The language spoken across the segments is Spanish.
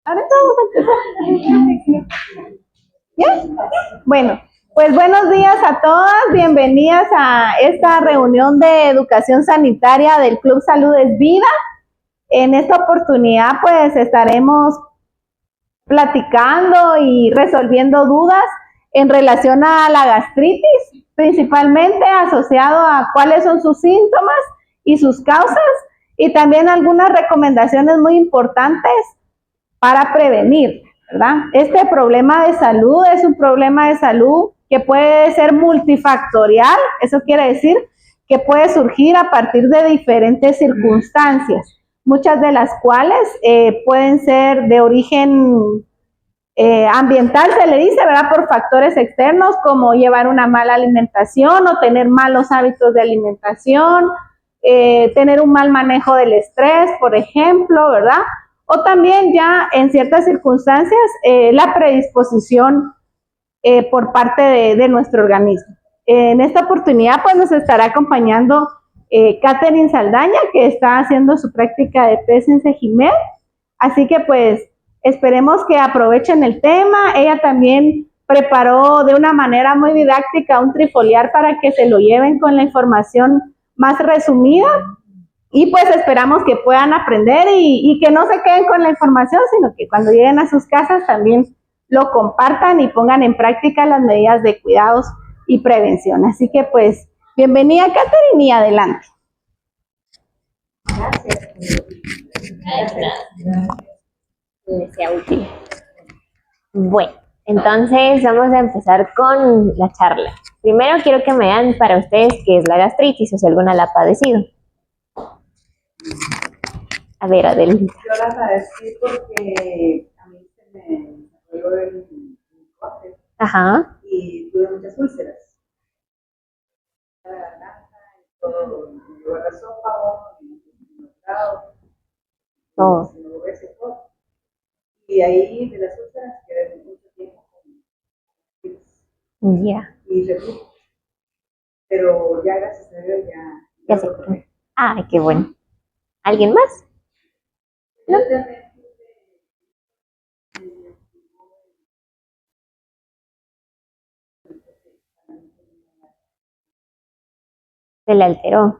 Ahorita vamos a empezar. ¿Bien? Bueno, pues buenos días a todas, bienvenidas a esta reunión de educación sanitaria del Club Salud es Vida. En esta oportunidad pues estaremos platicando y resolviendo dudas en relación a la gastritis, principalmente asociado a cuáles son sus síntomas y sus causas, y también algunas recomendaciones muy importantes para prevenir, ¿verdad? Este problema de salud es un problema de salud que puede ser multifactorial, eso quiere decir que puede surgir a partir de diferentes circunstancias, muchas de las cuales pueden ser de origen ambiental, se le dice, ¿verdad? Por factores externos como llevar una mala alimentación o tener malos hábitos de alimentación, tener un mal manejo del estrés, por ejemplo, ¿verdad? O también ya en ciertas circunstancias la predisposición por parte de nuestro organismo. En esta oportunidad pues nos estará acompañando Catherine Saldaña, que está haciendo su práctica de PES en Sejimel, así que pues esperemos que aprovechen el tema. Ella también preparó de una manera muy didáctica un trifoliar para que se lo lleven con la información más resumida y pues esperamos que puedan aprender y que no se queden con la información, sino que cuando lleguen a sus casas también lo compartan y pongan en práctica las medidas de cuidados y prevención. Así que pues bienvenida Catherine y adelante. Les sea útil. Bueno, entonces vamos a empezar con la charla. Primero quiero que me digan para ustedes qué es la gastritis o si alguna la ha padecido. A ver, Adelita. Yo la padecí porque a mí se me desarrolló el linfósito. Ajá. Y tuve muchas úlceras. La garganta y todo, me llevó al esófago, me Oh. todo. Y ahí de las úlceras quedé mucho tiempo con Ya. y reflujo. Pero ya gracias a Dios Ya sé. Ay, qué bueno. ¿Alguien más? ¿No? Se le alteró.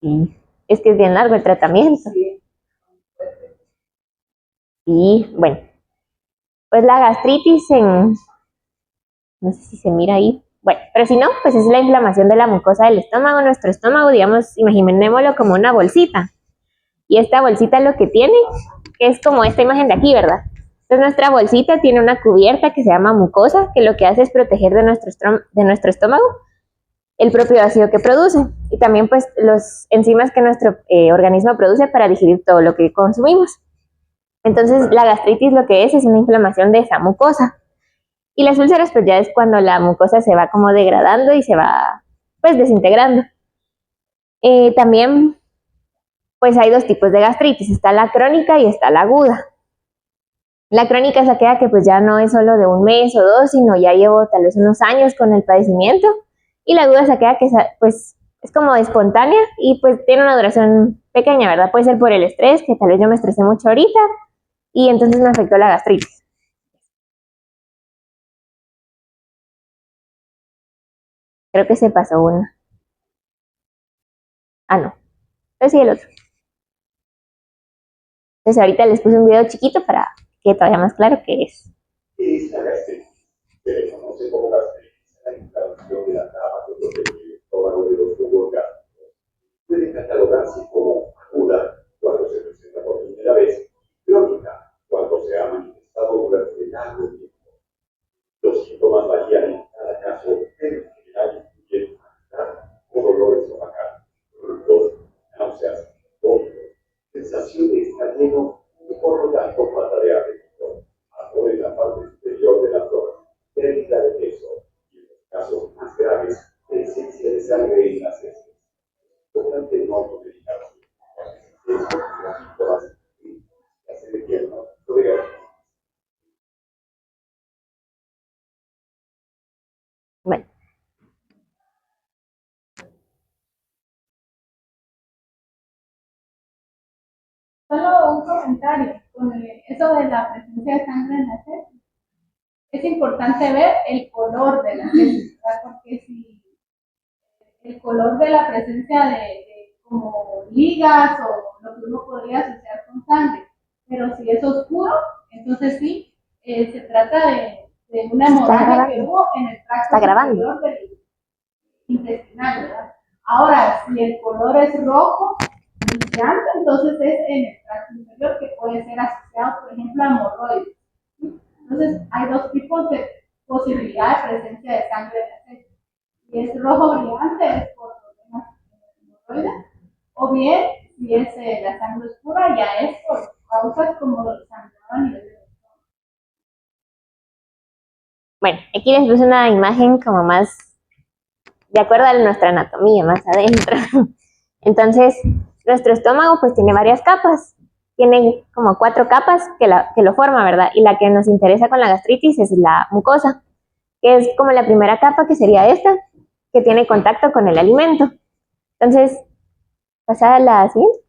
Sí. Es que es bien largo el tratamiento. Sí, bueno. Pues la gastritis no sé si se mira ahí. Bueno, pero si no, pues es la inflamación de la mucosa del estómago. Nuestro estómago, digamos, imaginémoslo como una bolsita. Y esta bolsita lo que tiene es como esta imagen de aquí, ¿verdad? Entonces nuestra bolsita tiene una cubierta que se llama mucosa, que lo que hace es proteger de nuestro estómago el propio ácido que produce. Y también pues los enzimas que nuestro organismo produce para digerir todo lo que consumimos. Entonces la gastritis lo que es una inflamación de esa mucosa. Y las úlceras pues ya es cuando la mucosa se va como degradando y se va pues desintegrando. También pues hay dos tipos de gastritis, está la crónica y está la aguda. La crónica es aquella que pues ya no es solo de un mes o dos, sino ya llevo tal vez unos años con el padecimiento. Y la aguda es aquella que pues es como espontánea y pues tiene una duración pequeña, ¿verdad? Puede ser por el estrés, que tal vez yo me estresé mucho ahorita y entonces me afectó la gastritis. Creo que se pasó una. Ah, no. Entonces sí, el otro. Entonces ahorita les puse un video chiquito para que todavía más claro qué es. ¿Qué es la gastritis? Se le conoce como gastritis a la inflamación de la trama que protege el estómago de los jugos gástricos. Puede catalogarse como aguda cuando se presenta por primera vez, crónica cuando se ha manifestado durante largo tiempo. Los síntomas varían en cada caso, pero en general incluyen malestar o dolor estomacal, ruidos, náuseas, vómitos, sensación de estar lleno y por lo tanto falta de apetito, ardor en la parte superior del abdomen, pérdida de peso y en los casos más graves, presencia de sangre en las heces. Importante no automedicarse. Los síntomas que hace de diagnóstico de gastritis. Bueno, Solo un comentario con eso de la presencia de sangre en las heces. Es importante ver el color de las heces, ¿verdad? Porque si el color de la presencia de como ligas o lo que uno podría asociar con sangre, pero si es oscuro, entonces sí, se trata de una hemorragia que hubo en el tracto superior del intestinal, ¿verdad? Ahora, si el color es rojo, brillante, entonces es en el tracto inferior que puede ser asociado, por ejemplo, a hemorroides. Entonces, hay dos tipos de posibilidad de presencia de sangre en la heces. Si es rojo brillante, es por problemas hemorroides, o bien, si es la sangre oscura, ya es por causas como el sangrado a nivel de estómago. Bueno, aquí les puse una imagen como más de acuerdo a nuestra anatomía, más adentro. Entonces, nuestro estómago pues tiene varias capas. Tiene como 4 capas que lo forman, ¿verdad? Y la que nos interesa con la gastritis es la mucosa, que es como la primera capa, que sería esta, que tiene contacto con el alimento. Entonces, pasada a la siguiente.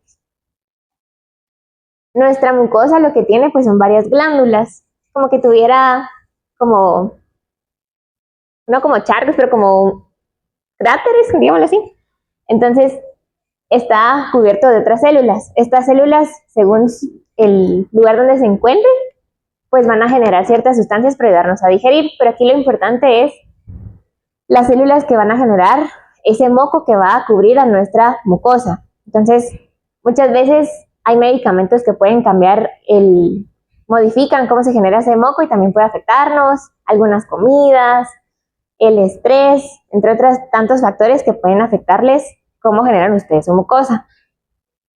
Nuestra mucosa lo que tiene pues son varias glándulas, como que tuviera como, no como charcos, pero como cráteres, digámoslo así. Entonces, está cubierto de otras células. Estas células, según el lugar donde se encuentren, pues van a generar ciertas sustancias para ayudarnos a digerir. Pero aquí lo importante es las células que van a generar ese moco que va a cubrir a nuestra mucosa. Entonces, muchas veces hay medicamentos que pueden modifican cómo se genera ese moco y también puede afectarnos, algunas comidas, el estrés, entre otros tantos factores que pueden afectarles cómo generan ustedes su mucosa.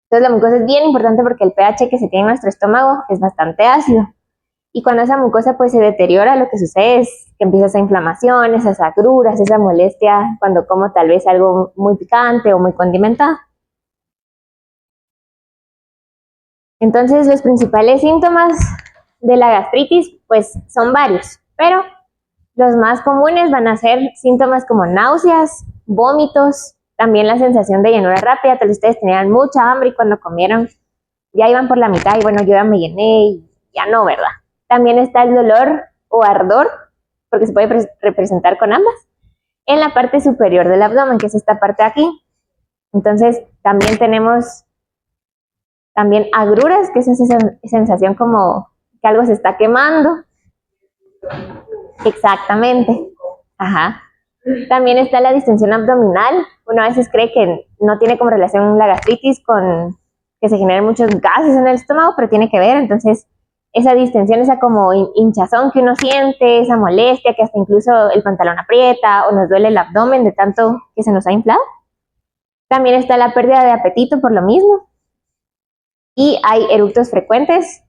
Entonces la mucosa es bien importante porque el pH que se tiene en nuestro estómago es bastante ácido. Y cuando esa mucosa pues se deteriora, lo que sucede es que empieza esa inflamación, esas agruras, esa molestia cuando como tal vez algo muy picante o muy condimentado. Entonces los principales síntomas de la gastritis pues son varios, pero los más comunes van a ser síntomas como náuseas, vómitos, también la sensación de llenura rápida. Tal vez ustedes tenían mucha hambre y cuando comieron ya iban por la mitad y bueno, yo ya me llené y ya no, ¿verdad? También está el dolor o ardor, porque se puede representar con ambas, en la parte superior del abdomen, que es esta parte de aquí. Entonces también tenemos agruras, que es esa sensación como que algo se está quemando. Exactamente. Ajá. También está la distensión abdominal. Uno a veces cree que no tiene como relación la gastritis con que se generen muchos gases en el estómago, pero tiene que ver. Entonces, esa distensión, esa como hinchazón que uno siente, esa molestia que hasta incluso el pantalón aprieta o nos duele el abdomen de tanto que se nos ha inflado. También está la pérdida de apetito por lo mismo. Y hay eructos frecuentes,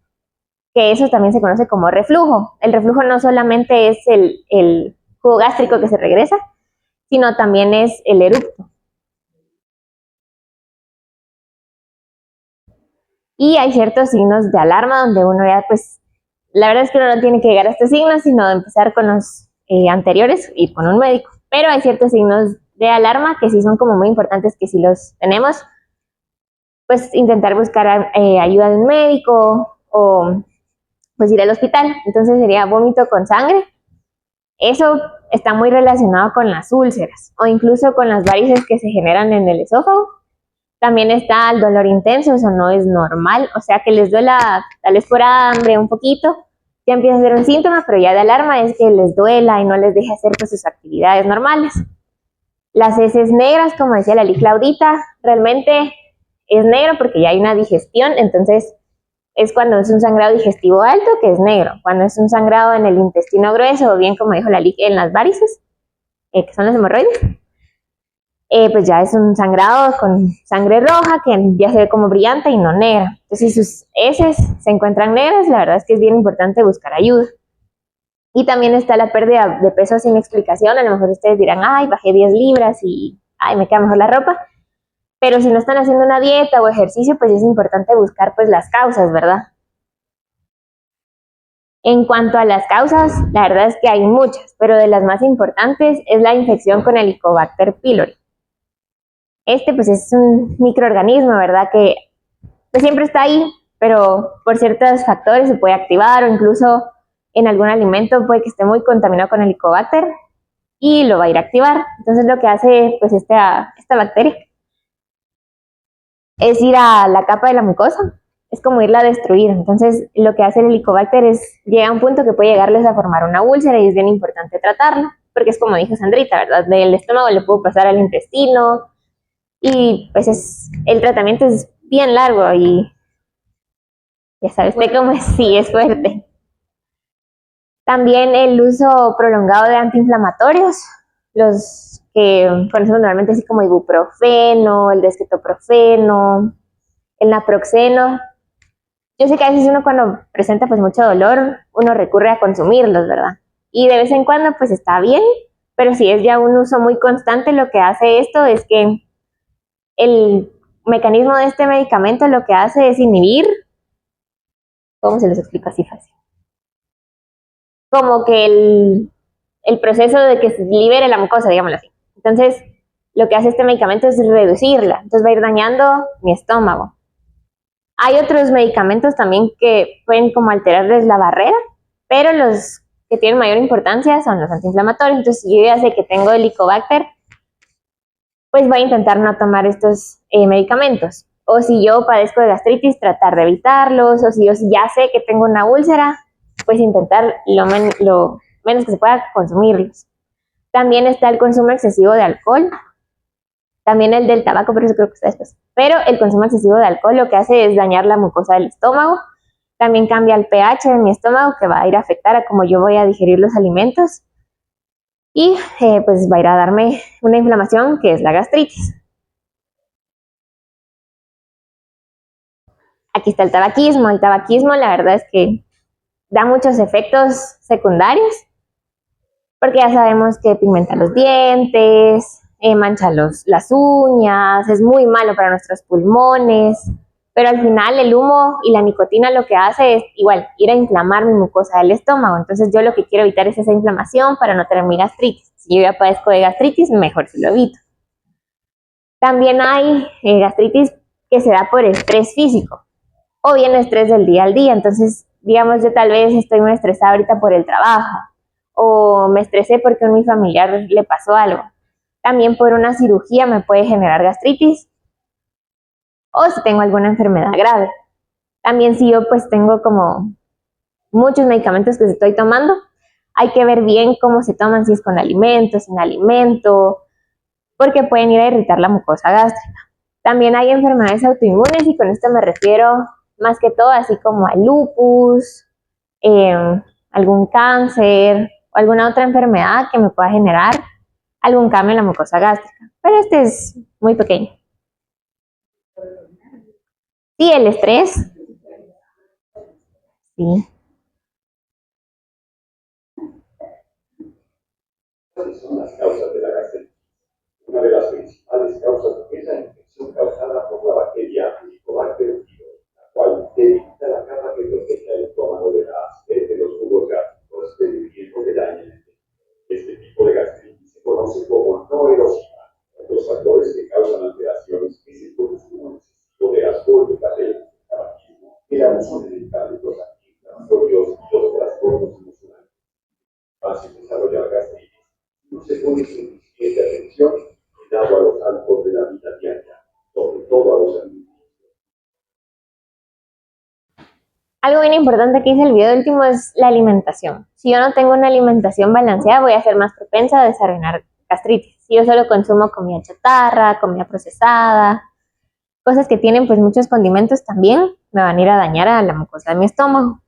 que eso también se conoce como reflujo. El reflujo no solamente es el jugo gástrico que se regresa, sino también es el eructo. Y hay ciertos signos de alarma donde uno ya, pues, la verdad es que uno no tiene que llegar a estos signos, sino empezar con los anteriores, ir con un médico. Pero hay ciertos signos de alarma que sí son como muy importantes, que si los tenemos, pues intentar buscar ayuda de un médico o pues ir al hospital. Entonces sería vómito con sangre. Eso está muy relacionado con las úlceras o incluso con las varices que se generan en el esófago. También está el dolor intenso, eso no es normal, o sea que les duela tal vez por hambre un poquito, ya empieza a ser un síntoma, pero ya de alarma es que les duela y no les deje hacer pues, sus actividades normales. Las heces negras, como decía la Claudita, realmente es negro porque ya hay una digestión, entonces es cuando es un sangrado digestivo alto, que es negro. Cuando es un sangrado en el intestino grueso, o bien como dijo la en las varices, que son los hemorroides, pues ya es un sangrado con sangre roja, que ya se ve como brillante y no negra. Entonces, si sus heces se encuentran negras, la verdad es que es bien importante buscar ayuda. Y también está la pérdida de peso sin explicación. A lo mejor ustedes dirán, ay, bajé 10 libras y ay, me queda mejor la ropa. Pero si no están haciendo una dieta o ejercicio, pues es importante buscar pues las causas, ¿verdad? En cuanto a las causas, la verdad es que hay muchas, pero de las más importantes es la infección con el Helicobacter pylori. Este pues es un microorganismo, ¿verdad? Que pues, siempre está ahí, pero por ciertos factores se puede activar o incluso en algún alimento puede que esté muy contaminado con Helicobacter y lo va a ir a activar. Entonces lo que hace pues esta bacteria es ir a la capa de la mucosa, es como irla a destruir. Entonces lo que hace el Helicobacter es, llega a un punto que puede llegarles a formar una úlcera y es bien importante tratarlo, porque es como dijo Sandrita, ¿verdad? Del estómago le puede pasar al intestino y pues el tratamiento es bien largo y ya sabe usted cómo es, sí, es fuerte. También el uso prolongado de antiinflamatorios, los que conocemos normalmente así como ibuprofeno, el desquetoprofeno, el naproxeno. Yo sé que a veces uno cuando presenta pues mucho dolor, uno recurre a consumirlos, ¿verdad? Y de vez en cuando pues está bien, pero si es ya un uso muy constante, lo que hace esto es que el mecanismo de este medicamento lo que hace es inhibir, ¿cómo se les explica así fácil? Como que el proceso de que se libere la mucosa, digámoslo así. Entonces, lo que hace este medicamento es reducirla, entonces va a ir dañando mi estómago. Hay otros medicamentos también que pueden como alterarles la barrera, pero los que tienen mayor importancia son los antiinflamatorios. Entonces, si yo ya sé que tengo Helicobacter, pues voy a intentar no tomar estos medicamentos. O si yo padezco de gastritis, tratar de evitarlos. O si yo ya sé que tengo una úlcera, pues intentar lo menos que se pueda consumirlos. También está el consumo excesivo de alcohol. También el del tabaco, pero eso creo que está después. Pero el consumo excesivo de alcohol lo que hace es dañar la mucosa del estómago. También cambia el pH de mi estómago, que va a ir a afectar a cómo yo voy a digerir los alimentos. Y pues va a ir a darme una inflamación que es la gastritis. Aquí está el tabaquismo. El tabaquismo la verdad es que da muchos efectos secundarios, porque ya sabemos que pigmenta los dientes, mancha las uñas, es muy malo para nuestros pulmones, pero al final el humo y la nicotina lo que hace es igual ir a inflamar mi mucosa del estómago. Entonces yo lo que quiero evitar es esa inflamación para no tener mi gastritis. Si yo ya padezco de gastritis, mejor si lo evito. También hay gastritis que se da por estrés físico o bien estrés del día al día. Entonces, digamos, yo tal vez estoy muy estresada ahorita por el trabajo o me estresé porque a mi familiar le pasó algo. También por una cirugía me puede generar gastritis o si tengo alguna enfermedad grave. También si yo pues tengo como muchos medicamentos que estoy tomando, hay que ver bien cómo se toman, si es con alimento, sin alimento, porque pueden ir a irritar la mucosa gástrica. También hay enfermedades autoinmunes y con esto me refiero más que todo así como al lupus, algún cáncer o alguna otra enfermedad que me pueda generar algún cambio en la mucosa gástrica. Pero este es muy pequeño. Sí, el estrés. Sí. ¿Cuáles son las causas de la gastritis? Una de las principales causas es la infección causada por la bacteria Helicobacter pylori, la cual debilita la capa que protege al estómago de la acidez de los jugos gástricos, permitiendo que dañen. Este tipo de gastritis se conoce como no erosiva. Los factores que causan alteraciones es el consumo excesivo de alcohol y café, el tabaquismo, el abuso de medicamentos antiinflamatorios y los trastornos emocionales. Fácil desarrollar gastritis no se pone suficiente atención y dado a los hábitos de la vida diaria, sobre todo a los alimentos. Algo bien importante que hice el video último es la alimentación. Si yo no tengo una alimentación balanceada, voy a ser más propensa a desarrollar gastritis. Si yo solo consumo comida chatarra, comida procesada, cosas que tienen pues muchos condimentos también, me van a ir a dañar a la mucosa de mi estómago.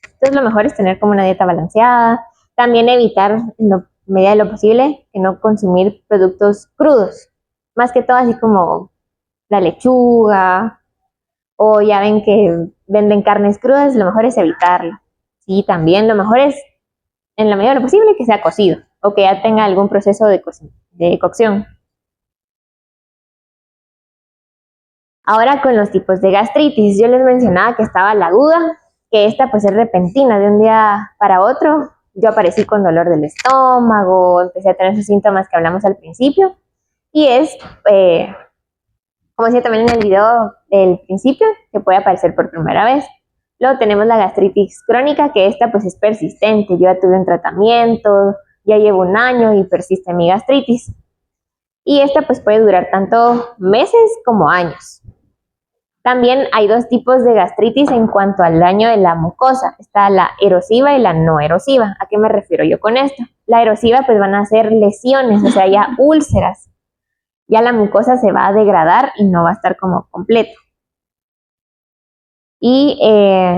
Entonces lo mejor es tener como una dieta balanceada. También evitar en la medida de lo posible que no consumir productos crudos. Más que todo así como la lechuga, o ya ven que venden carnes crudas, lo mejor es evitarlo. Sí, también lo mejor es, en la medida de lo posible, que sea cocido o que ya tenga algún proceso de cocción. Ahora con los tipos de gastritis, yo les mencionaba que estaba la aguda, que esta pues es repentina, de un día para otro. Yo aparecí con dolor del estómago, empecé a tener esos síntomas que hablamos al principio, y es como decía también en el video del principio, que puede aparecer por primera vez. Luego tenemos la gastritis crónica, que esta pues es persistente. Yo ya tuve un tratamiento, ya llevo 1 año y persiste mi gastritis. Y esta pues puede durar tanto meses como años. También hay 2 tipos de gastritis en cuanto al daño de la mucosa. Está la erosiva y la no erosiva. ¿A qué me refiero yo con esto? La erosiva pues van a ser lesiones, o sea, ya úlceras. Ya la mucosa se va a degradar y no va a estar como completo. Y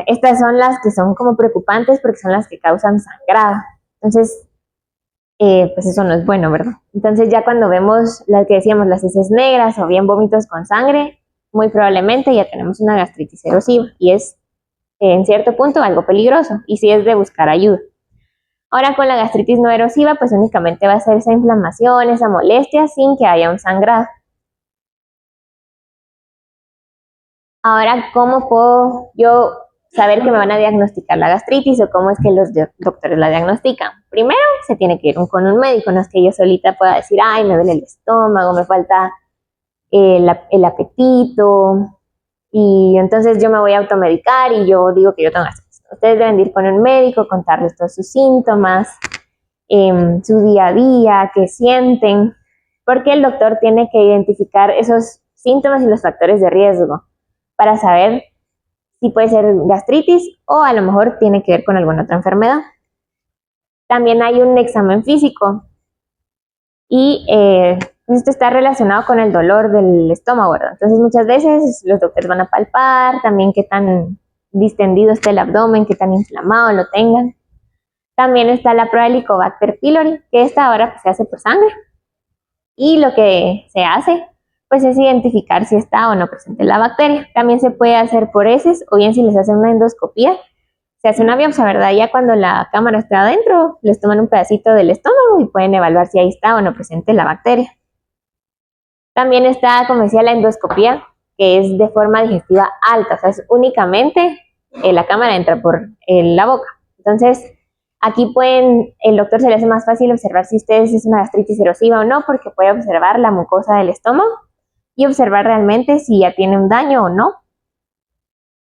estas son las que son como preocupantes porque son las que causan sangrado. Entonces, pues eso no es bueno, ¿verdad? Entonces ya cuando vemos las que decíamos, las heces negras o bien vómitos con sangre, muy probablemente ya tenemos una gastritis erosiva y es en cierto punto algo peligroso y sí es de buscar ayuda. Ahora con la gastritis no erosiva, pues únicamente va a ser esa inflamación, esa molestia sin que haya un sangrado. Ahora, ¿cómo puedo yo saber que me van a diagnosticar la gastritis o cómo es que los doctores la diagnostican? Primero, se tiene que ir con un médico, no es que yo solita pueda decir, ay, me duele el estómago, me falta el apetito, y entonces yo me voy a automedicar y yo digo que yo tengo gastritis. Ustedes deben ir con un médico, contarles todos sus síntomas, su día a día, qué sienten, porque el doctor tiene que identificar esos síntomas y los factores de riesgo para saber si puede ser gastritis o a lo mejor tiene que ver con alguna otra enfermedad. También hay un examen físico y esto está relacionado con el dolor del estómago, ¿verdad? Entonces muchas veces los doctores van a palpar también qué tan distendido está el abdomen, qué tan inflamado lo tengan. También está la prueba de Helicobacter pylori, que esta ahora pues, se hace por sangre. Y lo que se hace pues es identificar si está o no presente la bacteria. También se puede hacer por heces o bien si les hacen una endoscopía, se hace una biopsia, ¿verdad? Ya cuando la cámara está adentro, les toman un pedacito del estómago y pueden evaluar si ahí está o no presente la bacteria. También está, como decía, la endoscopía, que es de forma digestiva alta, o sea, es únicamente la cámara entra por la boca. Entonces, aquí el doctor se le hace más fácil observar si ustedes es una gastritis erosiva o no, porque puede observar la mucosa del estómago y observar realmente si ya tiene un daño o no.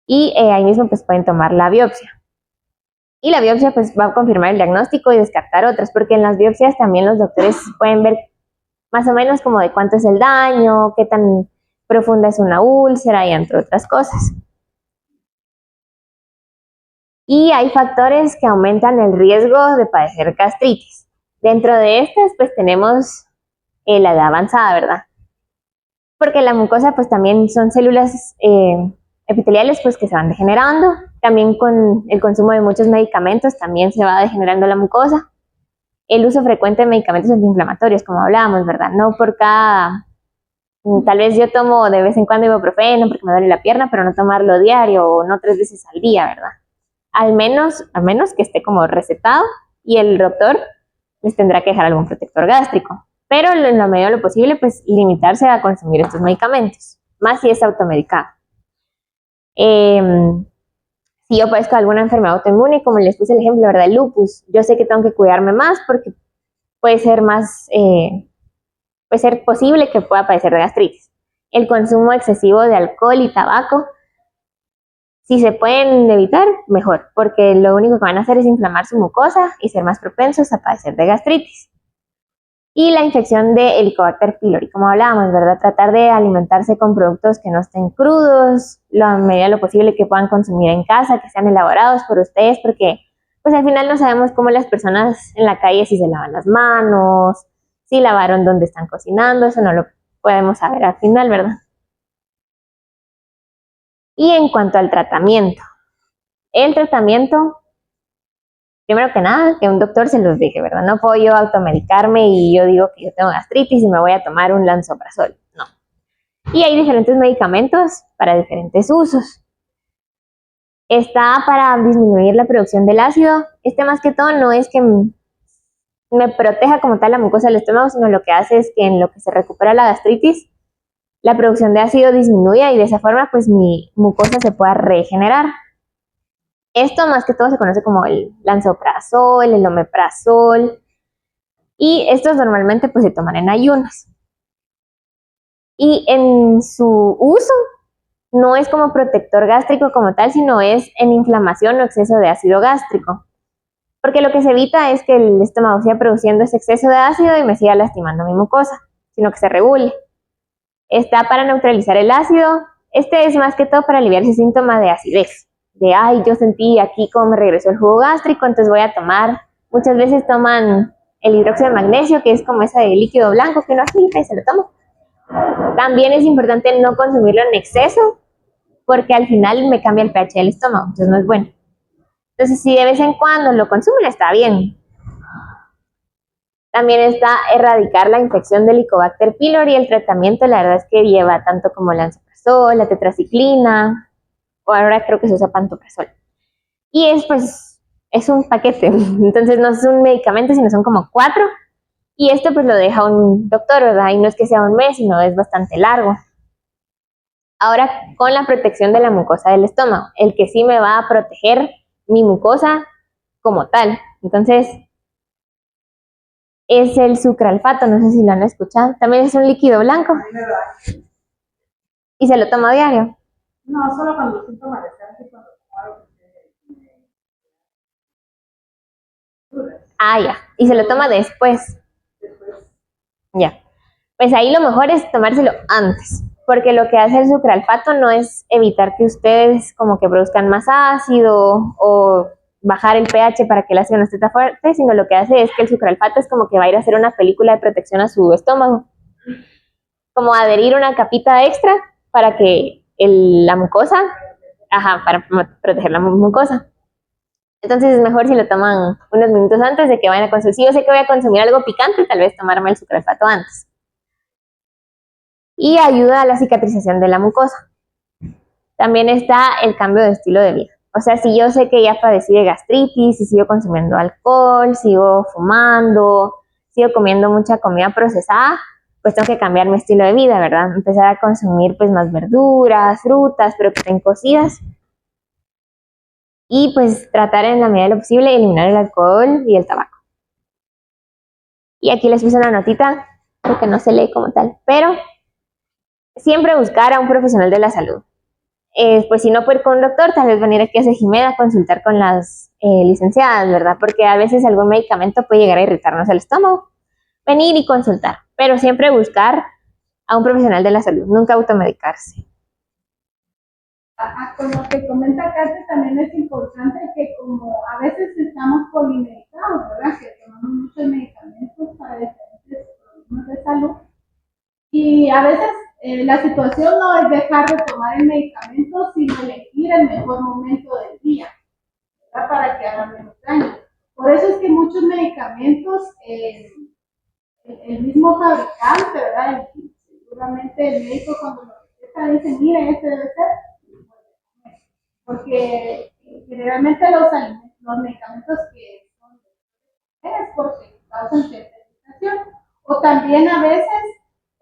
Y ahí mismo pues pueden tomar la biopsia. Y la biopsia pues va a confirmar el diagnóstico y descartar otras, porque en las biopsias también los doctores pueden ver más o menos como de cuánto es el daño, qué tan profunda es una úlcera y entre otras cosas. Y hay factores que aumentan el riesgo de padecer gastritis. Dentro de estas pues tenemos la edad avanzada, ¿verdad? Porque la mucosa pues también son células epiteliales pues que se van degenerando. También con el consumo de muchos medicamentos también se va degenerando la mucosa. El uso frecuente de medicamentos antiinflamatorios, como hablábamos, ¿verdad? No por cada... Tal vez yo tomo de vez en cuando ibuprofeno porque me duele la pierna, pero no tomarlo diario o no 3 veces al día, ¿verdad? Al menos que esté como recetado y el doctor les tendrá que dejar algún protector gástrico. Pero en la medida de lo posible, pues limitarse a consumir estos medicamentos, más si es automedicado. Si yo padezco alguna enfermedad autoinmune, como les puse el ejemplo, ¿verdad? El lupus, yo sé que tengo que cuidarme más porque puede ser puede ser posible que pueda padecer de gastritis. El consumo excesivo de alcohol y tabaco, si se pueden evitar, mejor, porque lo único que van a hacer es inflamar su mucosa y ser más propensos a padecer de gastritis. Y la infección de Helicobacter pylori, como hablábamos, ¿verdad? Tratar de alimentarse con productos que no estén crudos, a medida de lo posible que puedan consumir en casa, que sean elaborados por ustedes, porque pues al final no sabemos cómo las personas en la calle si se lavan las manos, si lavaron donde están cocinando, eso no lo podemos saber al final, ¿verdad? Y en cuanto al tratamiento, el tratamiento, primero que nada, que un doctor se los deje, ¿verdad? No puedo yo automedicarme y yo digo que yo tengo gastritis y me voy a tomar un lansoprazol, no. Y hay diferentes medicamentos para diferentes usos. Está para disminuir la producción del ácido. Más que todo no es que me proteja como tal la mucosa del estómago, sino lo que hace es que en lo que se recupera la gastritis, la producción de ácido disminuya y de esa forma pues mi mucosa se pueda regenerar. Esto más que todo se conoce como el lansoprazol, el omeprazol, y estos normalmente pues se toman en ayunas. Y en su uso no es como protector gástrico como tal, sino es en inflamación o exceso de ácido gástrico. Porque lo que se evita es que el estómago siga produciendo ese exceso de ácido y me siga lastimando mi mucosa, sino que se regule. Está para neutralizar el ácido. Este es más que todo para aliviar ese síntoma de acidez. De, ay, yo sentí aquí como me regresó el jugo gástrico, entonces voy a tomar. Muchas veces toman el hidróxido de magnesio, que es como ese líquido blanco que uno agita y se lo toma. También es importante no consumirlo en exceso, porque al final me cambia el pH del estómago, entonces no es bueno. Entonces, si de vez en cuando lo consumen, está bien. También está erradicar la infección del Helicobacter pylori. El tratamiento, la verdad es que lleva tanto como el lansoprazol, la tetraciclina, o ahora creo que se usa pantoprazol. Y pues, es un paquete. Entonces, no es un medicamento, sino son como 4. Y esto pues lo deja un doctor, ¿verdad? Y no es que sea un mes, sino es bastante largo. Ahora, con la protección de la mucosa del estómago, el que sí me va a proteger mi mucosa como tal. Entonces, es el sucralfato, no sé si lo han escuchado. También es un líquido blanco A mí me lo da. y se lo toma a diario. No, solo cuando siento malestar y cuando como algo que me dura. Ah, ya. Y se lo toma después. Después, Ya. Pues ahí lo mejor es tomárselo antes, porque lo que hace el sucralfato no es evitar que ustedes como que produzcan más ácido o bajar el pH para que el ácido no esté tan fuerte, sino lo que hace es que el sucralfato es como que va a ir a hacer una película de protección a su estómago, como adherir una capita extra para que la mucosa, para proteger la mucosa. Entonces es mejor si lo toman unos minutos antes de que vayan a consumir. Si yo sé que voy a consumir algo picante, tal vez tomarme el sucralfato antes. Y ayuda a la cicatrización de la mucosa. También está el cambio de estilo de vida. O sea, si yo sé que ya padecí de gastritis, si sigo consumiendo alcohol, sigo fumando, sigo comiendo mucha comida procesada, pues tengo que cambiar mi estilo de vida, ¿verdad? Empezar a consumir pues más verduras, frutas, pero que estén cocidas. Y pues tratar en la medida de lo posible eliminar el alcohol y el tabaco. Y aquí les puse una notita, porque no se lee como tal, pero siempre buscar a un profesional de la salud. Pues si no puede ir con un doctor, tal vez venir aquí a Sejimeda a consultar con las licenciadas, ¿verdad? Porque a veces algún medicamento puede llegar a irritarnos el estómago. Venir y consultar, pero siempre buscar a un profesional de la salud, nunca automedicarse. Con lo que comenta Katy, también es importante que como a veces estamos polimedicados, ¿verdad? Que tomamos muchos medicamentos para diferentes problemas de salud. Y a veces la situación no es dejar de tomar el medicamento, sino elegir el mejor momento del día, ¿verdad? Para que haga menos daño. Por eso es que muchos medicamentos, el mismo fabricante, ¿verdad? Seguramente el médico cuando lo receta dice, mire, este debe ser, porque generalmente los medicamentos que son es porque causan cierta irritación. O también a veces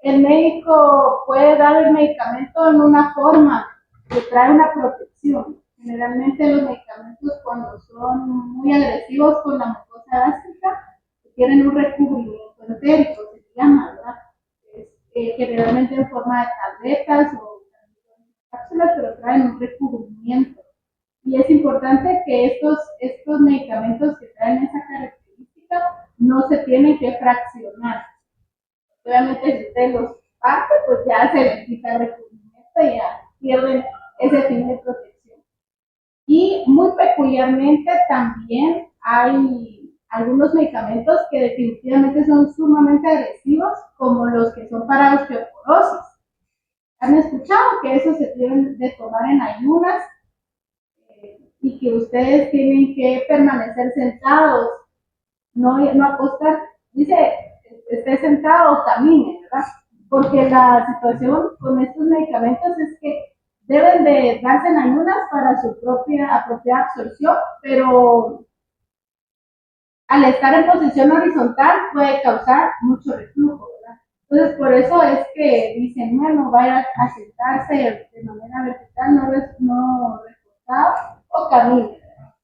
el médico puede dar el medicamento en una forma que trae una protección. Generalmente los medicamentos cuando son muy agresivos con la mucosa gástrica tienen un recubrimiento entérico, se llama, ¿verdad? Generalmente en forma de tabletas o cápsulas, pero traen un recubrimiento. Y es importante que estos medicamentos que traen esa característica no se tienen que fraccionar. Obviamente, si usted los parte, pues ya se les quita el recubrimiento y ya pierden ese fin de protección. Y muy peculiarmente también hay algunos medicamentos que definitivamente son sumamente agresivos, como los que son para osteoporosis. ¿Han escuchado que esos se deben de tomar en ayunas y que ustedes tienen que permanecer sentados, no acostar? Dice, esté sentado o camine, ¿verdad? Porque la situación con estos medicamentos es que deben de darse en ayunas para su propia apropiada absorción, pero al estar en posición horizontal puede causar mucho reflujo, ¿verdad? Entonces, por eso es que dicen, bueno, vaya a sentarse de manera vertical, no recostado o camine, ¿verdad?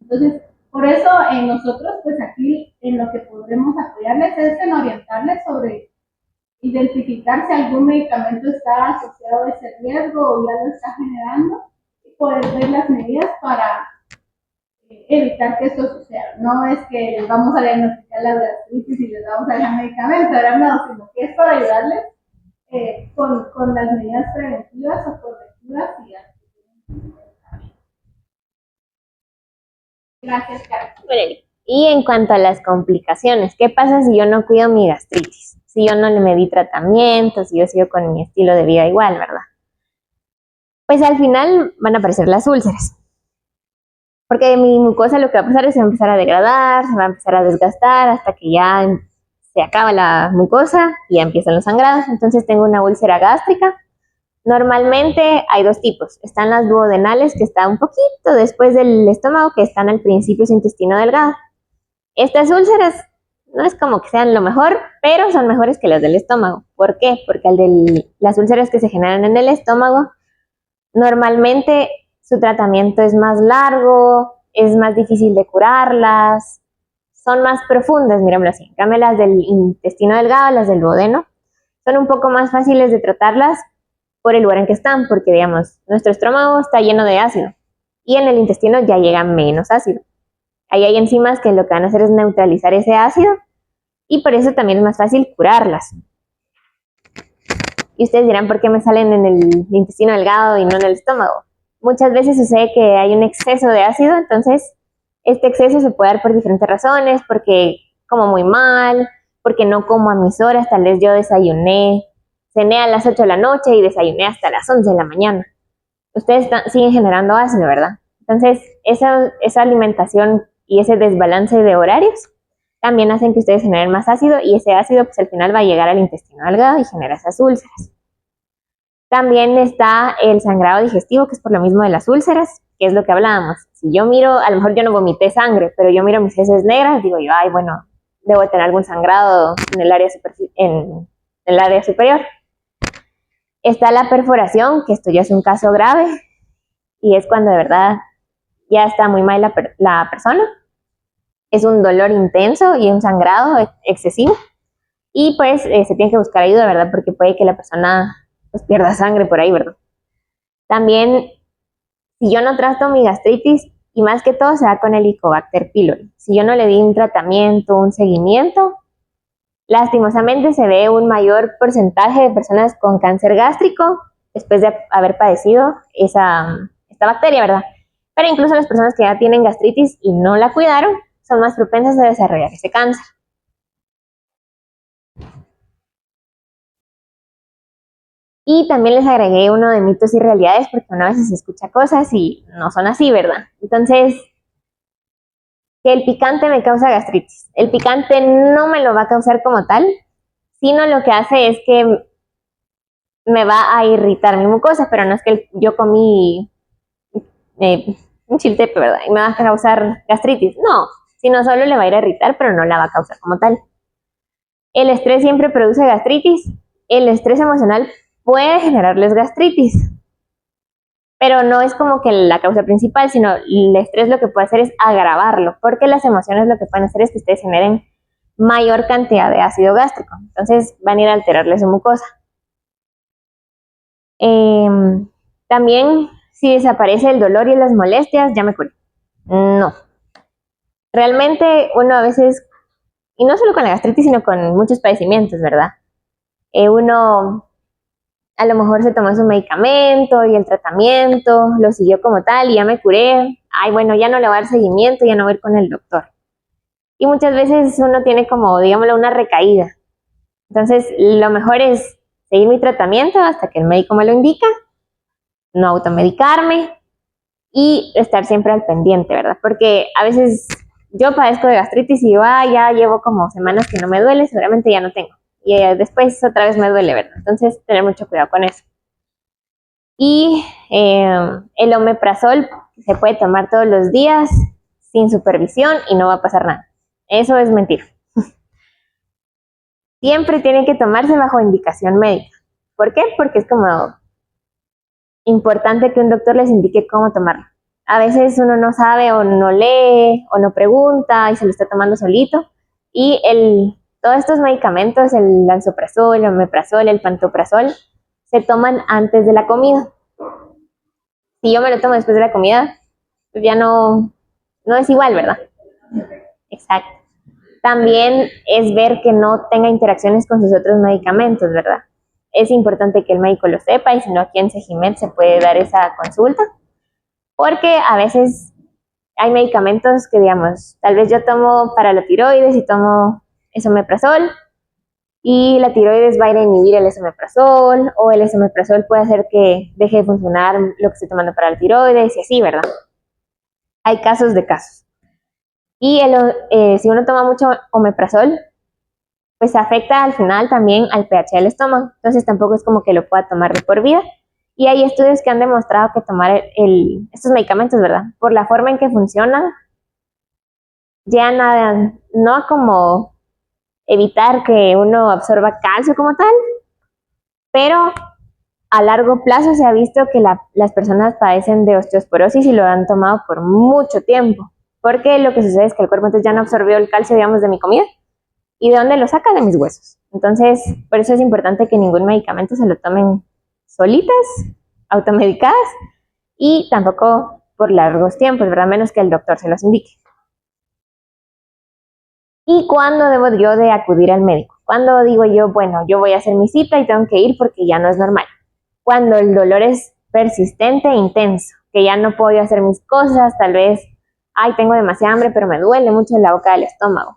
Entonces, por eso nosotros, pues aquí, en lo que podremos apoyarles es en orientarles sobre identificar si algún medicamento está asociado a ese riesgo o ya lo está generando y poder ver las medidas para evitar que esto suceda. No es que les vamos a diagnosticar la gastritis y les vamos a dejar medicamento, ¿verdad? No, sino que es para ayudarles con las medidas preventivas o correctivas y gracias, Carlos. Bueno, y en cuanto a las complicaciones, ¿qué pasa si yo no cuido mi gastritis? Si yo no le me di tratamiento, si yo sigo con mi estilo de vida igual, ¿verdad? Pues al final van a aparecer las úlceras. Porque mi mucosa lo que va a pasar es que va a empezar a degradar, se va a empezar a desgastar hasta que ya se acaba la mucosa y ya empiezan los sangrados. Entonces tengo una úlcera gástrica. Normalmente hay dos tipos. Están las duodenales, que están un poquito después del estómago, que están al principio de su intestino delgado. Estas úlceras no es como que sean lo mejor, pero son mejores que las del estómago. ¿Por qué? Porque las úlceras que se generan en el estómago, normalmente su tratamiento es más largo, es más difícil de curarlas, son más profundas, mirémoslo así. En cambio, las del intestino delgado, las del duodeno, son un poco más fáciles de tratarlas por el lugar en que están, porque digamos, nuestro estómago está lleno de ácido y en el intestino ya llega menos ácido. Ahí hay enzimas que lo que van a hacer es neutralizar ese ácido y por eso también es más fácil curarlas. Y ustedes dirán, ¿por qué me salen en el intestino delgado y no en el estómago? Muchas veces sucede que hay un exceso de ácido, entonces este exceso se puede dar por diferentes razones, porque como muy mal, porque no como a mis horas, tal vez yo cené a las 8 de la noche y desayuné hasta las 11 de la mañana. Ustedes siguen generando ácido, ¿verdad? Entonces, esa alimentación y ese desbalance de horarios también hacen que ustedes generen más ácido y ese ácido pues al final va a llegar al intestino delgado y genera esas úlceras. También está el sangrado digestivo, que es por lo mismo de las úlceras, que es lo que hablábamos. Si yo miro, a lo mejor yo no vomité sangre, pero yo miro mis heces negras, digo yo, ay, bueno, debo tener algún sangrado en el área superior. Está la perforación, que esto ya es un caso grave, y es cuando de verdad ya está muy mal la persona. Es un dolor intenso y un sangrado excesivo, y pues se tiene que buscar ayuda, ¿verdad? Porque puede que la persona pues pierda sangre por ahí, ¿verdad? También, si yo no trato mi gastritis, y más que todo se da con el Helicobacter pylori, si yo no le di un tratamiento, un seguimiento, lastimosamente se ve un mayor porcentaje de personas con cáncer gástrico después de haber padecido esta bacteria, ¿verdad? Pero incluso las personas que ya tienen gastritis y no la cuidaron son más propensas a desarrollar ese cáncer. Y también les agregué uno de mitos y realidades, porque una vez se escucha cosas y no son así, ¿verdad? Entonces, que el picante me causa gastritis. El picante no me lo va a causar como tal, sino lo que hace es que me va a irritar mi mucosa, pero no es que yo comí un chiltepe, ¿verdad? Y me va a causar gastritis. No, sino solo le va a ir a irritar, pero no la va a causar como tal. El estrés siempre produce gastritis. El estrés emocional puede generarles gastritis, pero no es como que la causa principal, sino el estrés lo que puede hacer es agravarlo, porque las emociones lo que pueden hacer es que ustedes generen mayor cantidad de ácido gástrico, entonces van a ir a alterarle su mucosa. También, si desaparece el dolor y las molestias, ya me curé. No. Realmente uno a veces, y no solo con la gastritis, sino con muchos padecimientos, ¿verdad? Uno a lo mejor se tomó su medicamento y el tratamiento, lo siguió como tal y ya me curé. Ay, bueno, ya no le voy a dar seguimiento, ya no voy a ir con el doctor. Y muchas veces uno tiene como, digámoslo, una recaída. Entonces, lo mejor es seguir mi tratamiento hasta que el médico me lo indica, no automedicarme y estar siempre al pendiente, ¿verdad? Porque a veces yo padezco de gastritis y digo, ya llevo como semanas que no me duele, seguramente ya no tengo. Y después otra vez me duele, ¿verdad? Entonces, tener mucho cuidado con eso. Y el omeprazol se puede tomar todos los días sin supervisión y no va a pasar nada. Eso es mentira. Siempre tiene que tomarse bajo indicación médica. ¿Por qué? Porque es como importante que un doctor les indique cómo tomarlo. A veces uno no sabe o no lee o no pregunta y se lo está tomando solito y el Todos estos medicamentos, el lansoprazol, el omeprazol, el pantoprazol, se toman antes de la comida. Si yo me lo tomo después de la comida, pues ya no es igual, ¿verdad? Exacto. También es ver que no tenga interacciones con sus otros medicamentos, ¿verdad? Es importante que el médico lo sepa y si no, aquí en Sejimed se puede dar esa consulta, porque a veces hay medicamentos que, digamos, tal vez yo tomo para la tiroides y tomo esomeprazol y la tiroides va a ir a inhibir el esomeprazol o el esomeprazol puede hacer que deje de funcionar lo que estoy tomando para la tiroides y así, ¿verdad? Hay casos de casos. Y si uno toma mucho omeprazol, pues afecta al final también al pH del estómago. Entonces tampoco es como que lo pueda tomar de por vida. Y hay estudios que han demostrado que tomar estos medicamentos, ¿verdad? Por la forma en que funcionan, llegan a no como evitar que uno absorba calcio como tal, pero a largo plazo se ha visto que las personas padecen de osteosporosis y lo han tomado por mucho tiempo, porque lo que sucede es que el cuerpo entonces ya no absorbió el calcio, digamos, de mi comida, ¿y de dónde lo saca? De mis huesos. Entonces, por eso es importante que ningún medicamento se lo tomen solitas, automedicadas, y tampoco por largos tiempos, ¿verdad? Menos que el doctor se los indique. ¿Y cuándo debo yo de acudir al médico? ¿Cuándo digo yo, bueno, yo voy a hacer mi cita y tengo que ir porque ya no es normal? Cuando el dolor es persistente e intenso, que ya no puedo hacer mis cosas, tal vez, ay, tengo demasiada hambre, pero me duele mucho en la boca del estómago.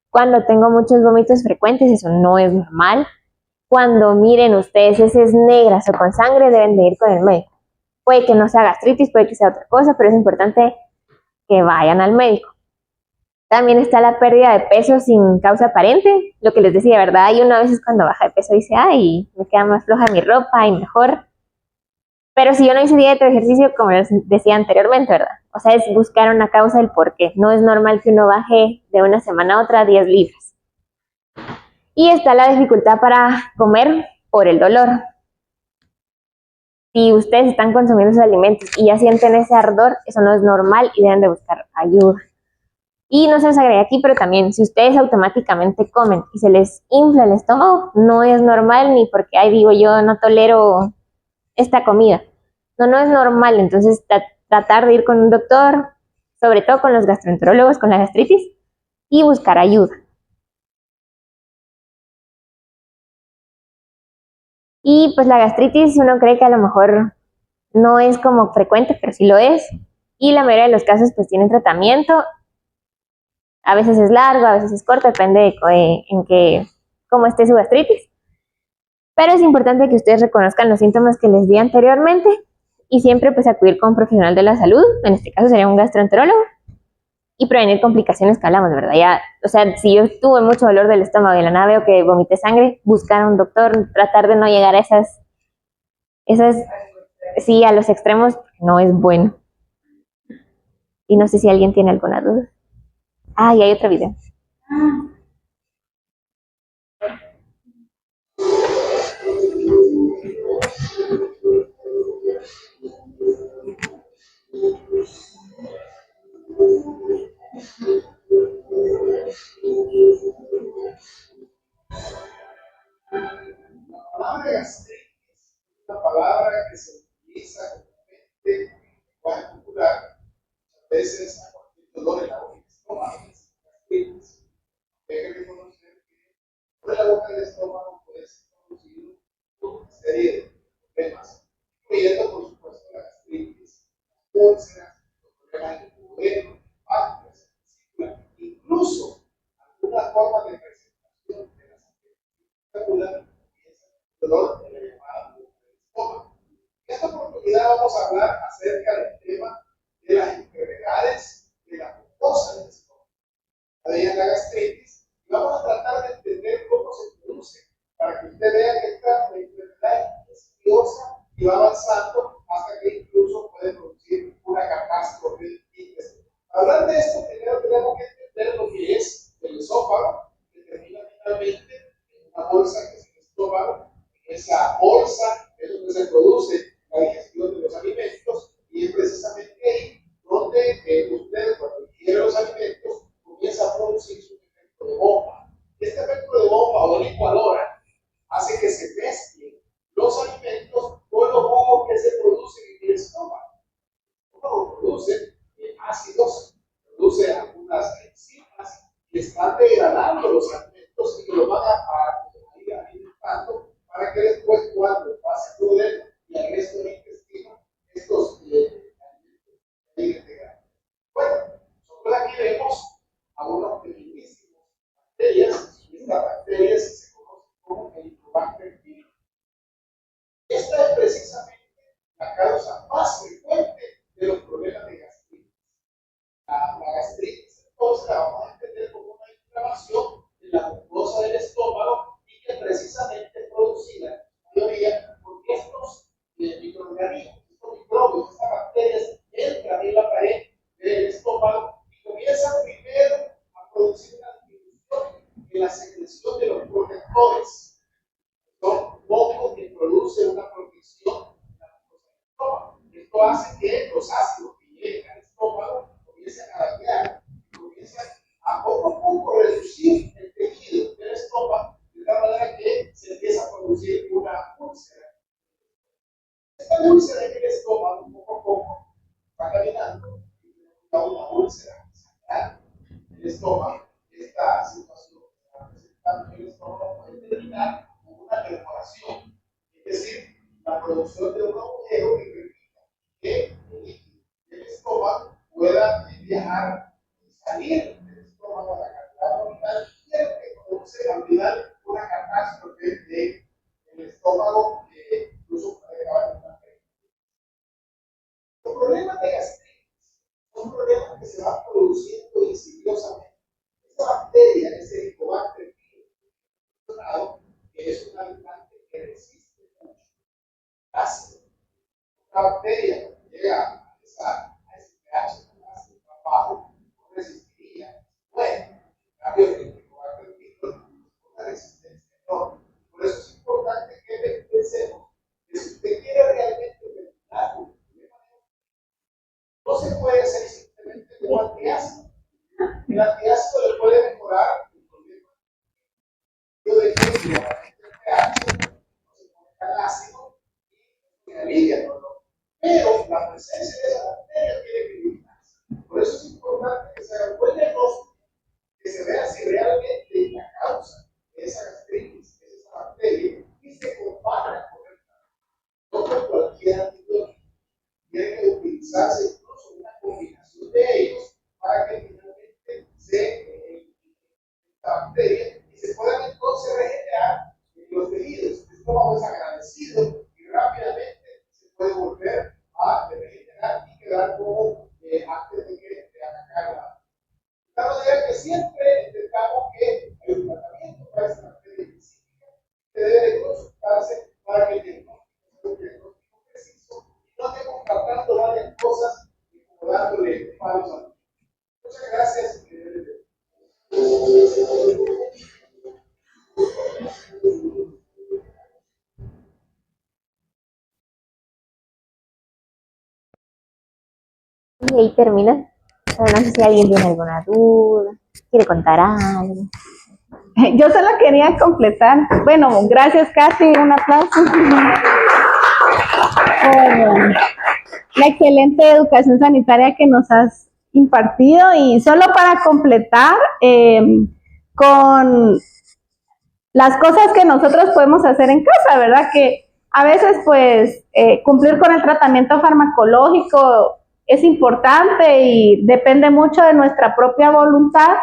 Cuando tengo muchos vómitos frecuentes, eso no es normal. Cuando miren ustedes heces negras o con sangre, deben de ir con el médico. Puede que no sea gastritis, puede que sea otra cosa, pero es importante que vayan al médico. También está la pérdida de peso sin causa aparente, lo que les decía, ¿verdad? Y una vez cuando baja de peso dice, ay, me queda más floja mi ropa y mejor. Pero si yo no hice dieta o ejercicio, como les decía anteriormente, ¿verdad? O sea, es buscar una causa del por qué. No es normal que uno baje de una semana a otra 10 libras. Y está la dificultad para comer por el dolor. Si ustedes están consumiendo sus alimentos y ya sienten ese ardor, eso no es normal y deben de buscar ayuda. Y no se les agrega aquí, pero también si ustedes automáticamente comen y se les infla el estómago, no es normal ni porque, ay, digo yo, no tolero esta comida. No es normal. Entonces, tratar de ir con un doctor, sobre todo con los gastroenterólogos, con la gastritis, y buscar ayuda. Y pues la gastritis, uno cree que a lo mejor no es como frecuente, pero sí lo es. Y la mayoría de los casos pues tienen tratamiento. A veces es largo, a veces es corto, depende de cómo esté su gastritis. Pero es importante que ustedes reconozcan los síntomas que les di anteriormente y siempre pues acudir con un profesional de la salud, en este caso sería un gastroenterólogo, y prevenir complicaciones que hablamos, ¿verdad? Ya, o sea, si yo tuve mucho dolor del estómago y de la nada veo que vomité sangre, buscar a un doctor, tratar de no llegar a esas, sí, a los extremos, no es bueno. Y no sé si alguien tiene alguna duda. Ah, y hay otro video. La palabra gastritis es una palabra que se utiliza comúnmente en el lenguaje popular, muchas veces a cualquier dolor en la boca del estómago, gastritis. Hay que reconocer que por la boca del estómago puede ser producido por una serie de problemas, incluyendo por supuesto la gastritis, úlceras, los problemas del duodeno, páncreas, vesícula, incluso algunas formas de presentación de las enfermedades dolor de la llamada boca del estómago. En esta oportunidad vamos a hablar acerca del tema de las enfermedades de la mucosa del estómago, la de la gastritis, y vamos a tratar de entender cómo se produce, para que usted vea que esta enfermedad es insidiosa y va avanzando hasta que incluso puede producir una catástrofe intestinal. Para hablar de esto, primero tenemos que entender lo que es el esófago, que termina finalmente en una bolsa que es el estómago. Esa bolsa es donde se produce la digestión de los alimentos y es precisamente ahí donde usted, cuando ingiere los alimentos, comienza a producir su efecto de bomba. Este efecto produce ácidos, produce algunas enzimas que están degradando los alimentos y que los van a ir alimentando para que después, cuando pase por dentro y al resto del intestino, estos alimentos lleguen degradados. Bueno, nosotros aquí vemos a unos pequeñísimos bacterias, y estas bacterias se conocen como Helicobacter pylori. Esta es precisamente la causa más frecuente de los problemas de gastritis. La gastritis, entonces, la vamos a entender como una inflamación de la mucosa del estómago y que precisamente es producida, en mayoría, porque estos microorganismos, estos microbios, estas bacterias entran en la pared del estómago y comienzan primero a producir una disminución en la secreción de los protectores. Son mocos que producen una protección en la mucosa del estómago. Esto hace que los ácidos que lleguen al estómago comiencen a dañar, comiencen a poco a poco reducir el tejido del estómago, de tal manera que se empieza a producir una úlcera. Esta úlcera en el estómago, poco a poco, va caminando y da una úlcera central en el estómago. Esta situación que se va presentando en el estómago puede terminar con una perforación, es decir, la producción de un agujero que permita que el líquido del estómago pueda viajar y salir del estómago a la cavidad abdominal y el que produce al final una catástrofe del estómago que incluso puede acabar en una pérdida. Los problemas de gastritis son problemas que se van produciendo insidiosamente. Esta bacteria, ese Helicobacter pylori, que es un habitante que resiste mucho ácido. Una bacteria cuando llega a ese pH ácido tan bajo, no resistiría. Bueno, en cambio el Helicobacter pylori tiene una resistencia enorme. Por eso es importante que pensemos que si usted quiere realmente terminar con el problema, no se puede hacer simplemente un antiácido. El antiácido le puede mejorar el problema. Yo de que el pH no se pone tan ácido y alivia el dolor. Pero la presencia de esa bacteria tiene que eliminarse. Por eso es importante que se haga un buen diagnóstico, que se vea si realmente la causa de esa gastritis es esa bacteria y se compara correctamente. No con cualquier antibiótico. Tiene que utilizarse incluso una combinación de ellos para que finalmente se elimine esta bacteria y se puedan entonces regenerar los tejidos. El estómago es agradecido y rápidamente se puede volver a regenerar y quedar como antes de que atacar la. De tal manera que siempre entendamos que hay un tratamiento para esta bacteria específica que debe de consultarse para que el diagnóstico sea un diagnóstico preciso y no estemos tratando varias cosas y como dándole malos alimentos. Muchas gracias. Y ahí termina. Pero no sé si alguien tiene alguna duda, quiere contar algo. Yo solo quería completar. Bueno, gracias, Katy. Un aplauso. Por la excelente educación sanitaria que nos has impartido. Y solo para completar con las cosas que nosotros podemos hacer en casa, ¿verdad? Que a veces, pues, cumplir con el tratamiento farmacológico es importante y depende mucho de nuestra propia voluntad,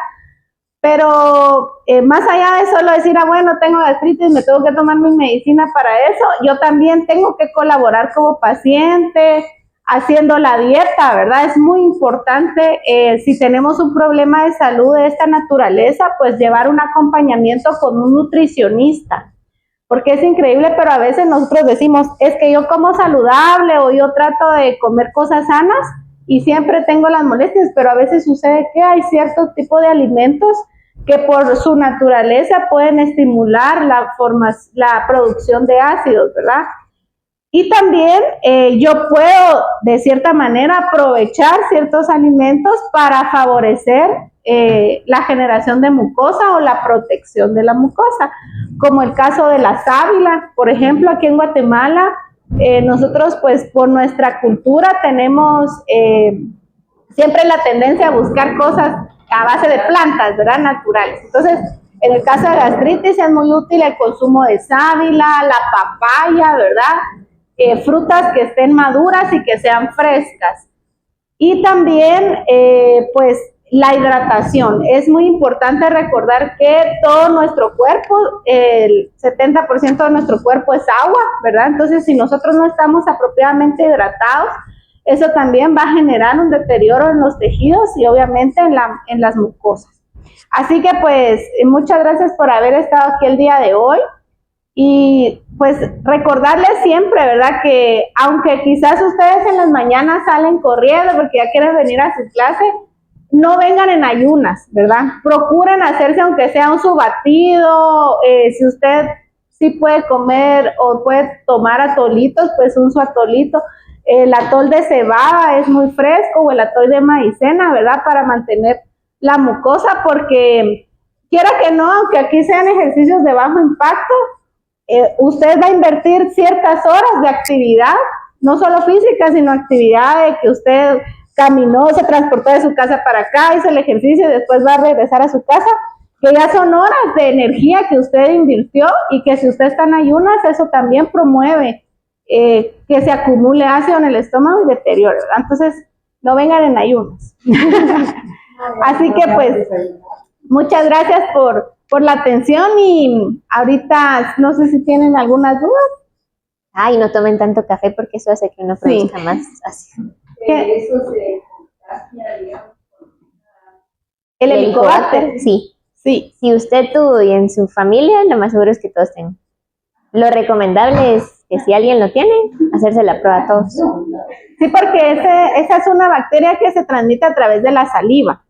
pero más allá de solo decir, bueno, tengo gastritis, me tengo que tomar mi medicina para eso, yo también tengo que colaborar como paciente, haciendo la dieta, ¿verdad? Es muy importante, si tenemos un problema de salud de esta naturaleza, pues llevar un acompañamiento con un nutricionista, porque es increíble, pero a veces nosotros decimos, es que yo como saludable o yo trato de comer cosas sanas y siempre tengo las molestias, pero a veces sucede que hay cierto tipo de alimentos que por su naturaleza pueden estimular la producción de ácidos, ¿verdad? Y también yo puedo, de cierta manera, aprovechar ciertos alimentos para favorecer la generación de mucosa o la protección de la mucosa, como el caso de la sábila. Por ejemplo, aquí en Guatemala, nosotros, pues, por nuestra cultura tenemos siempre la tendencia a buscar cosas a base de plantas, ¿verdad? Naturales. Entonces, en el caso de gastritis es muy útil el consumo de sábila, la papaya, ¿verdad? Frutas que estén maduras y que sean frescas. Y también, pues, la hidratación. Es muy importante recordar que todo nuestro cuerpo, el 70% de nuestro cuerpo es agua, ¿verdad? Entonces, si nosotros no estamos apropiadamente hidratados, eso también va a generar un deterioro en los tejidos y obviamente en las mucosas. Así que, pues, muchas gracias por haber estado aquí el día de hoy. Y pues recordarles siempre, ¿verdad? Que aunque quizás ustedes en las mañanas salen corriendo porque ya quieren venir a su clase, no vengan en ayunas, ¿verdad? Procuren hacerse aunque sea un su batido, si usted sí puede comer o puede tomar atolitos, pues un su atolito. El atol de cebada es muy fresco o el atol de maicena, ¿verdad? Para mantener la mucosa porque quiera que no, aunque aquí sean ejercicios de bajo impacto, usted va a invertir ciertas horas de actividad, no solo física, sino actividad de que usted caminó, se transportó de su casa para acá, hizo el ejercicio y después va a regresar a su casa, que ya son horas de energía que usted invirtió y que si usted está en ayunas, eso también promueve que se acumule ácido en el estómago y deterioro, ¿verdad? Entonces, no vengan en ayunas. Así que pues, muchas gracias por la atención y ahorita no sé si tienen algunas dudas. Ay, no tomen tanto café porque eso hace que uno produzca más ácido. Eso se contagia, digamos, El helicobacter. Sí. Sí. Si usted tuvo y en su familia, lo más seguro es que todos tengan. Lo recomendable es que si alguien lo tiene, hacerse la prueba a todos. Sí, porque esa es una bacteria que se transmite a través de la saliva,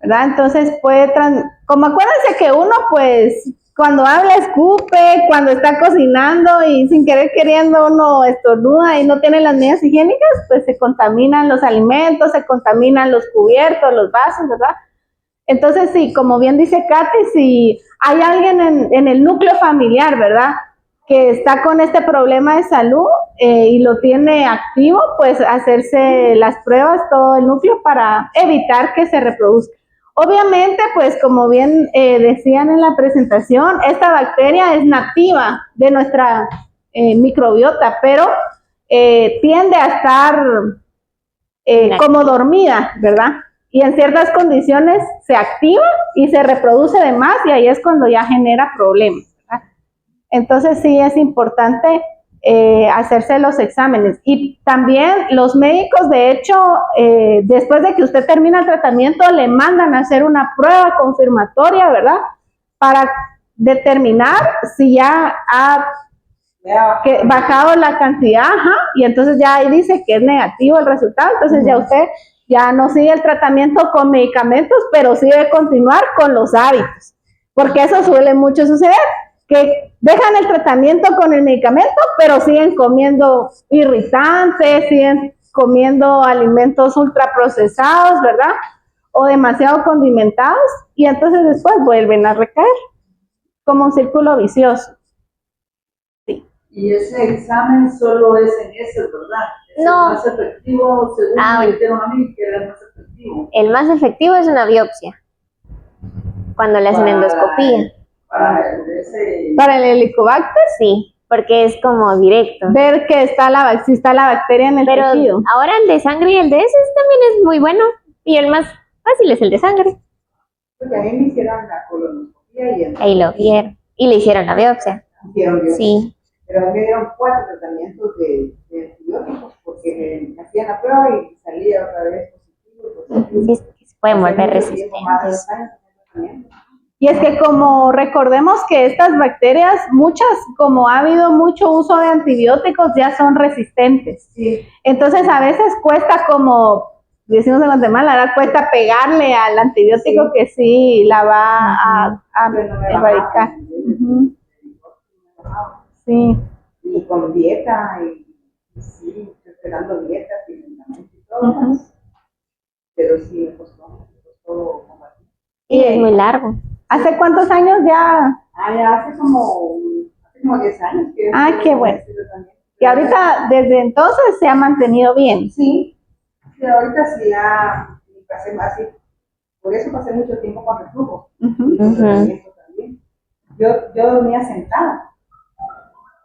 ¿verdad? Entonces como acuérdense que uno pues cuando habla escupe, cuando está cocinando y sin querer queriendo uno estornuda y no tiene las medidas higiénicas, pues se contaminan los alimentos, se contaminan los cubiertos, los vasos, ¿verdad? Entonces sí, como bien dice Katy, si hay alguien en el núcleo familiar, ¿verdad?, que está con este problema de salud y lo tiene activo, pues hacerse las pruebas todo el núcleo para evitar que se reproduzca. Obviamente, pues como bien decían en la presentación, esta bacteria es nativa de nuestra microbiota, pero tiende a estar como dormida, ¿verdad? Y en ciertas condiciones se activa y se reproduce de más y ahí es cuando ya genera problemas, ¿verdad? Entonces sí es importante hacerse los exámenes. Y también los médicos, de hecho, después de que usted termina el tratamiento, le mandan a hacer una prueba confirmatoria, ¿verdad? Para determinar si ya ha bajado la cantidad, ajá, y entonces ya ahí dice que es negativo el resultado, entonces ya usted ya no sigue el tratamiento con medicamentos, pero sí debe continuar con los hábitos, porque eso suele mucho suceder, que dejan el tratamiento con el medicamento, pero siguen comiendo irritantes, siguen comiendo alimentos ultraprocesados, ¿verdad? O demasiado condimentados, y entonces después vuelven a recaer, como un círculo vicioso. Y ese examen solo es en ese, ¿verdad? Es No. el más efectivo, según me dijeron a mí, que era el más efectivo. El más efectivo es una biopsia, cuando le hacen endoscopía. Para el helicobacter, sí, porque es como directo. Ver que si está la bacteria en el tejido. Ahora el de sangre y el de heces también es muy bueno. Y el más fácil es el de sangre. Porque a mí me hicieron la colonoscopia y ahí lo vieron. Y le hicieron la biopsia. Sí. Pero a mí me dieron 4 tratamientos de antibióticos porque me hacían la prueba y salía otra vez positivo. Sí, se pueden volver resistentes. Y es que como recordemos que estas bacterias, muchas, como ha habido mucho uso de antibióticos, ya son resistentes. Sí. Entonces a veces cuesta, como decimos en Guatemala, ¿verdad?, cuesta pegarle al antibiótico, sí, que sí la va a erradicar. Sí. Y con dieta, y sí, esperando dieta, y todo. Pero sí me costó combatir. Y es muy largo. ¿Hace cuántos años ya? Ya hace como 10 años. Qué bueno. Y ahorita, desde entonces, se ha mantenido bien. Sí. Sí, ahorita sí ya pasé más, sí. Por eso pasé mucho tiempo con reflujo. Y con tratamiento también. Yo dormía sentada.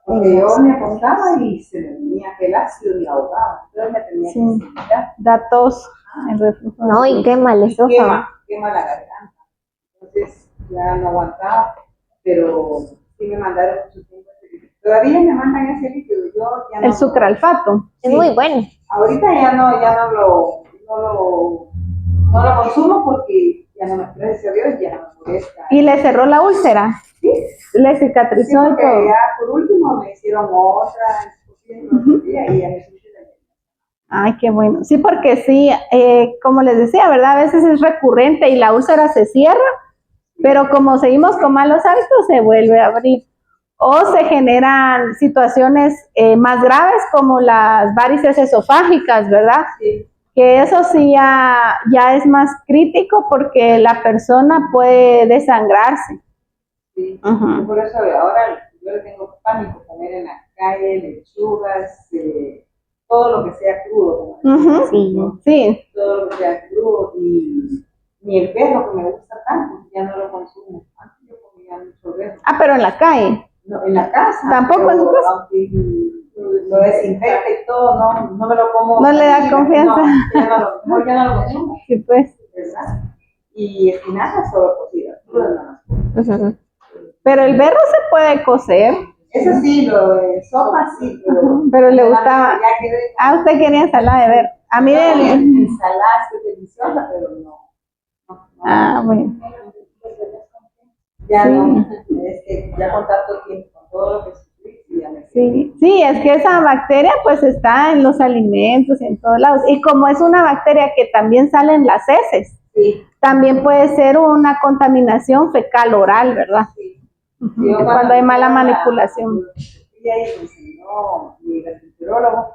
Porque yo me acostaba y se me venía el ácido y ahogaba. Entonces me tenía que sentar. Da tos, el reflujo. No, y quema el esófago. Quema la garganta. Entonces ya no aguantaba, pero sí me mandaron mucho tiempo ese líquido. Todavía me mandan ese líquido, yo ya no. El sucralfato. Es muy bueno. Ahorita ya no lo consumo porque ya no me, gracias a Dios, ya no me molesta. ¿Y le cerró la úlcera? Sí. Le cicatrizó y Porque todo. ya por último me hicieron otra, y ya me sentí dañada. Ay, qué bueno. Sí, porque sí, como les decía, ¿verdad? A veces es recurrente y la úlcera se cierra, pero como seguimos con malos hábitos, se vuelve a abrir. O se generan situaciones más graves como las varices esofágicas, ¿verdad? Sí. Que eso sí ya es más crítico porque la persona puede desangrarse. Sí. Ajá. Por eso ahora yo le tengo pánico comer en la calle, lechugas, todo lo que sea crudo. Como Sí. ¿no? Sí. Todo lo que sea crudo y ni el perro que me gusta tanto, ya no lo consumo. Antes yo comía mucho perro. Ah, pero en la calle. No, en la casa. Tampoco en su casa. Aunque lo desinfecta y todo, no me lo como. No le da confianza. No, ya no lo consumo, Sí, pues. ¿verdad? Y espinacas solo cocidas, crudas nada más. Pero el berro se puede cocer. Eso sí, lo de sopa sí, Pero le gustaba. Ya quedé. Ah, usted quería ensalada de berro. A mí Ensalada es deliciosa, pero no. Ah, bueno. Ya Sí. no, es que ya con tanto tiempo, con todo lo que sufrí, ya me Sí, es que esa bacteria pues está en los alimentos, en todos lados. Y como es una bacteria que también sale en las heces, sí. también puede ser una contaminación fecal oral, ¿verdad? Sí. Cuando hay mala manipulación. Y ahí me enseñó, mi gastroenterólogo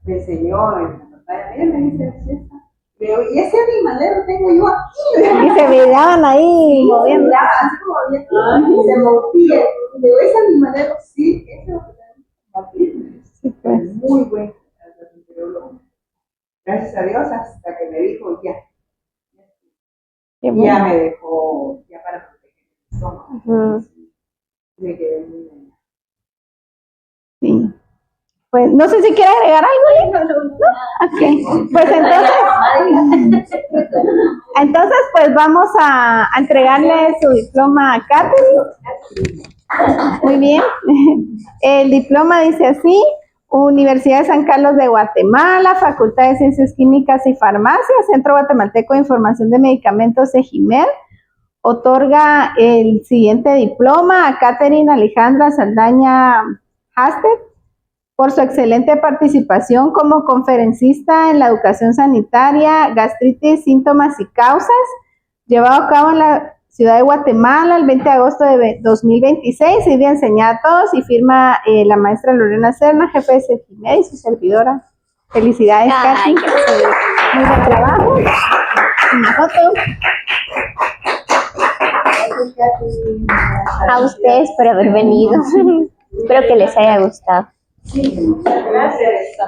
me enseñó en la pantalla, mira, me dice, "César". Le digo, y ese animalero tengo yo aquí. Y se miraban ahí moviendo. Miraba, así como había, y se movía. Le digo, ese animalero, sí, eso es lo que tenemos que compartir. Sí, pues. Muy buen gastroenterólogo. Gracias a Dios, hasta que me dijo, ya. Qué Y bueno. ya me dejó, ya para proteger el estómago. Me quedé muy bien. Sí. Pues no sé si quiere agregar algo, Lina. ¿No? Ok. Pues entonces pues vamos a entregarle su diploma a Katherine. Muy bien. El diploma dice así: Universidad de San Carlos de Guatemala, Facultad de Ciencias Químicas y Farmacia, Centro Guatemalteco de Información de Medicamentos EGIMED, otorga el siguiente diploma a Katherine Alejandra Saldaña Hasted por su excelente participación como conferencista en la educación sanitaria, gastritis, síntomas y causas, llevado a cabo en la ciudad de Guatemala el 20 de agosto de 2026, y de enseñar a todos, y firma la maestra Lorena Serna, jefe de CEGIMED, y su servidora. Felicidades, Katy. Muy buen trabajo. Una foto. A ustedes por haber venido. Espero que les haya gustado. Sí, muchas gracias.